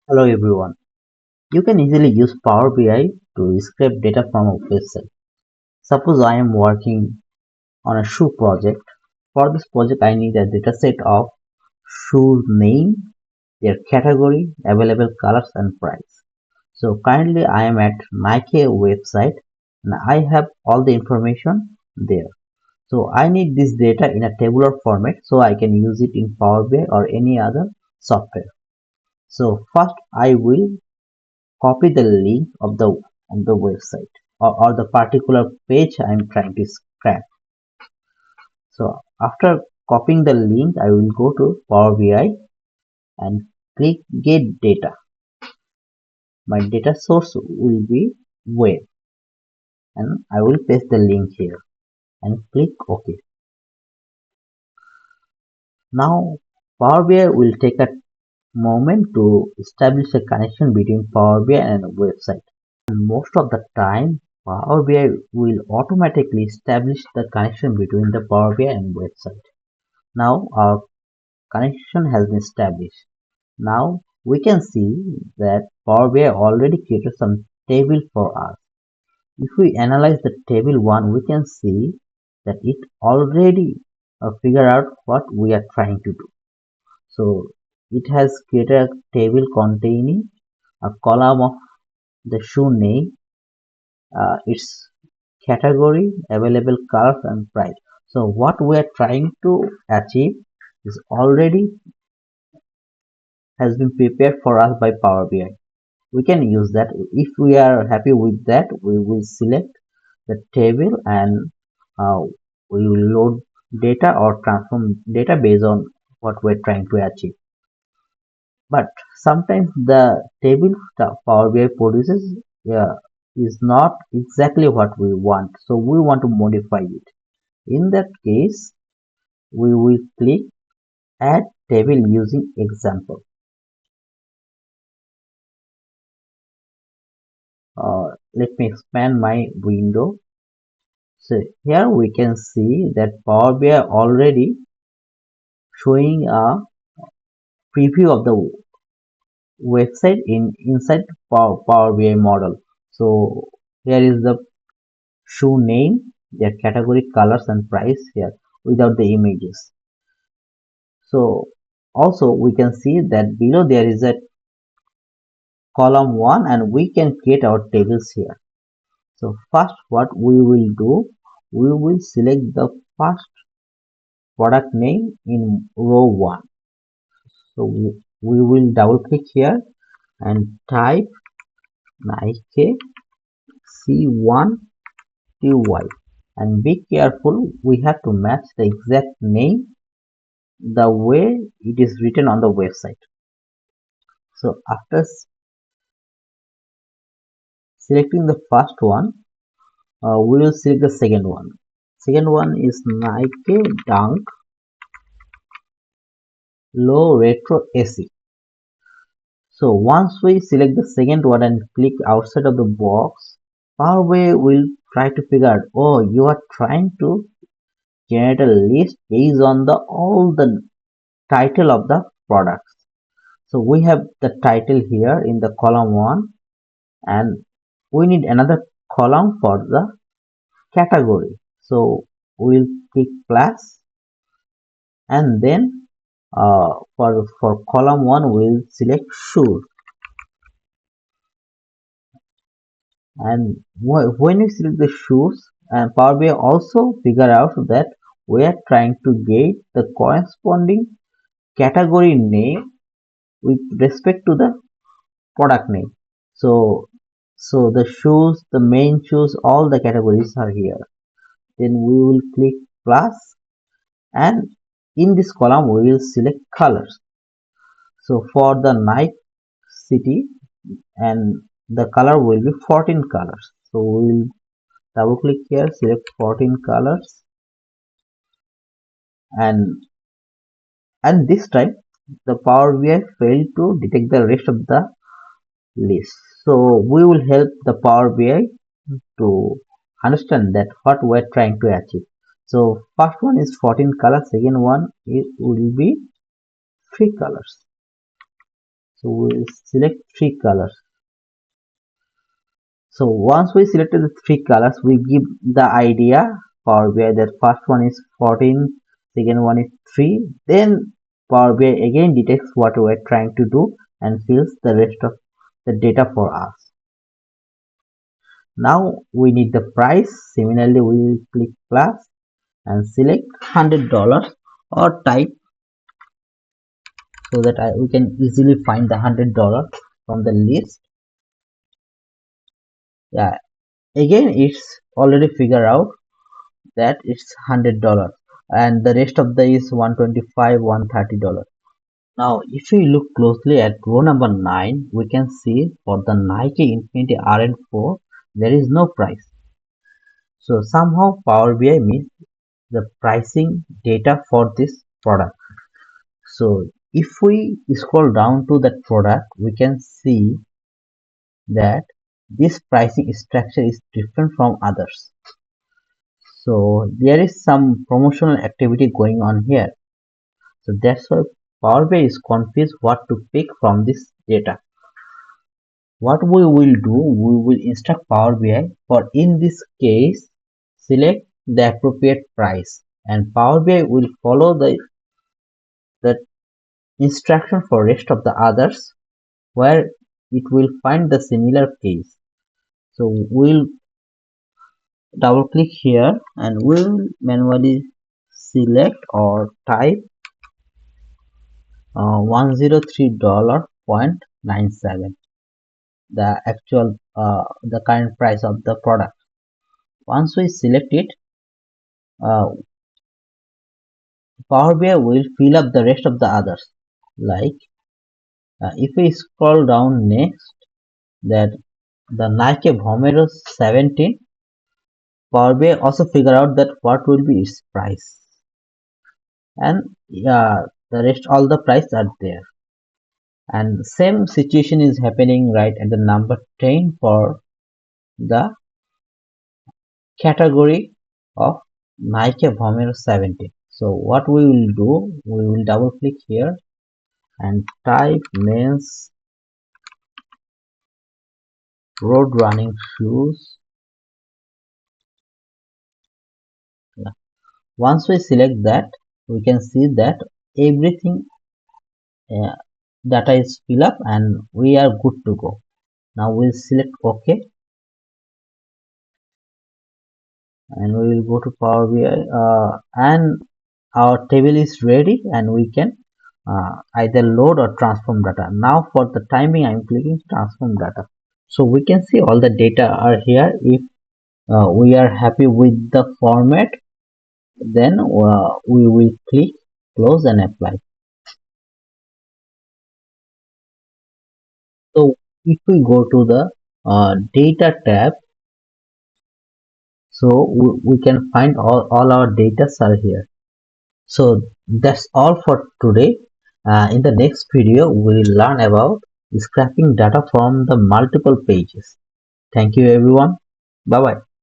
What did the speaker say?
Hello everyone. You can easily use Power BI to scrape data from a website. Suppose I am working on a shoe project. For this project, I need a dataset of shoe name, their category, available colors, and price. So currently, I am at Nike website and I have all the information there. So I need this data in a tabular format so I can use it in Power BI or any other software. So first, I will copy the link of the website or the particular page I'm trying to scrap. So after copying the link, I will go to Power BI and click Get Data. My data source will be web, and I will paste the link here and click OK. Now Power BI will take a moment to establish a connection between Power BI and a website. And most of the time, Power BI will automatically establish the connection between the Power BI and website. Now our connection has been established. Now we can see that Power BI already created some table for us. If we analyze the table 1, we can see that it already figure out what we are trying to do. So it has created a table containing a column of the shoe name, its category, available colors and price. So what we are trying to achieve is already has been prepared for us by Power BI. We can use that. If we are happy with that, we will select the table and uh, we will load data or transform data based on what we're trying to achieve. But sometimes the table Power BI produces is not exactly what we want. So we want to modify it. In that case, we will click Add Table using Example. Let me expand my window. So here we can see that Power BI already showing a preview of the website inside Power BI model. So here is the shoe name, their category, colors, and price here without the images. So also we can see that below there is a column 1 and we can create our tables here. So first what we will do, we will select the first product name in row 1. So we will double click here and type Nike C1TY, and be careful, we have to match the exact name the way it is written on the website. So after selecting the first one, we will select the second one. Second one is Nike Dunk Low Retro AC. So once we select the second one and click outside of the box, Power BI will try to figure out, oh, you are trying to generate a list based on the all the title of the products. So we have the title here in the column 1 and we need another column for the category. So we'll click plus and then for column 1 we'll select shoes, and when you select the shoes, and Power BI also figure out that we are trying to get the corresponding category name with respect to the product name. So the shoes, the main shoes, all the categories are here. Then we will click plus and in this column we will select colors. So for the Nike city, and the color will be 14 colors. So we will double click here, select 14 colors, and this time the Power BI failed to detect the rest of the list. So we will help the Power BI to understand that what we're trying to achieve. So first one is 14 colors, second one it will be 3 colors. So we'll select three colors. So once we selected the three colors, we give the idea Power BI that first one is 14, second one is 3. Then Power BI again detects what we are trying to do and fills the rest of the data for us. Now we need the price. Similarly, we will click plus and select $100 or type so that we can easily find the $100 from the list. Yeah, again it's already figured out that it's $100 and the rest of the is 125 $130. Now if we look closely at row number 9, we can see for the Nike Infinity RN4 there is no price. So somehow Power BI missed the pricing data for this product. So if we scroll down to that product, we can see that this pricing structure is different from others. So there is some promotional activity going on here. So that's why Power BI is confused what to pick from this data. What we will do, we will instruct Power BI for in this case, select the appropriate price and Power BI will follow the instruction for rest of the others where it will find the similar case. So we'll double click here and we'll manually select or type $103.97, the actual the current price of the product. Once we select it, uh, Power BI will fill up the rest of the others. Like if we scroll down next, that the Nike Vomero 17, Power BI also figure out that what will be its price, and the rest all the price are there. And same situation is happening right at the number 10 for the category of Nike Vomero 17. So what we will do, we will double click here and type men's road running shoes. Yeah. Once we select that, we can see that everything uh, data is filled up and we are good to go. Now we'll select OK and we will go to Power BI and our table is ready and we can either load or transform data. Now for the timing I'm clicking transform data. So we can see all the data are here. If we are happy with the format, then we will click close and apply. So if we go to the data tab, so we can find all our data are here. So that's all for today. In the next video, we'll learn about scraping data from the multiple pages. Thank you everyone. Bye bye.